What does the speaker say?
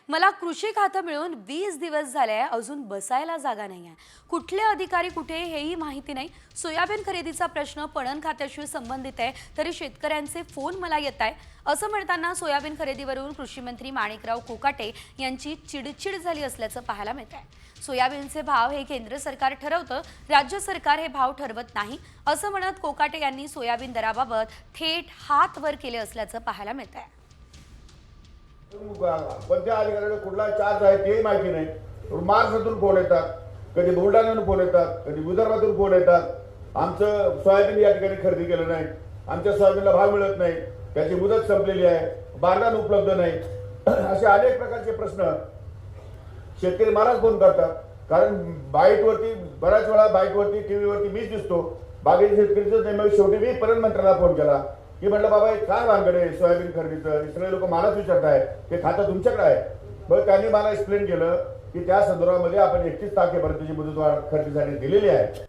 मला कृषी खातं मिळून 20 दिवस झाले आहे, अजून बसायला जागा नाही आहे. कुठले अधिकारी कुठे हेही माहिती नाही. सोयाबीन खरेदीचा प्रश्न पणन खात्याशी संबंधित आहे, तरी शेतकऱ्यांचे फोन मला येत आहे. असं म्हणताना सोयाबीन खरेदीवरून कृषी मंत्री माणिकराव कोकाटे यांची चिडचिड झाली असल्याचं पाहायला मिळत आहे. सोयाबीनचे भाव हे केंद्र सरकार ठरवतं, राज्य सरकार हे भाव ठरवत नाही, असं म्हणत कोकाटे यांनी सोयाबीन दराबाबत थेट हात वर केले असल्याचं पाहायला मिळत आहे. कोणत्या अधिकाऱ्याला कुठला चार्ज आहे ते माहिती नाही. महाराष्ट्रातून फोन येतात, कधी बुलढाण्यातून फोन येतात, कधी विदर्भातून फोन येतात. आमचं सोयाबीन या ठिकाणी खरेदी केलं नाही, आमच्या सोयाबीनला भाव मिळत नाही, त्याची मुदत संपलेली आहे, बारदान उपलब्ध नाही, असे अनेक प्रकारचे प्रश्न शेतकरी महाराज फोन करतात. कारण बाईटवरती बऱ्याच वेळा बाईटवरती टीव्हीवरती मीच दिसतो. बागेच्या शेतकरीच नाही. मग शेवटी मी पणन मंत्र्याला फोन केला की म्हटलं बाबा काय भानगडे सोयाबीन खरेदीचं, सगळे लोक मलाच विचारताय ते खातं तुमच्याकडे आहे. मग त्यांनी मला एक्सप्लेन केलं की त्या संदर्भामध्ये आपण 31 तारखेपर्यंतची मुदतवाढ खरेदीसाठी दिलेली आहे.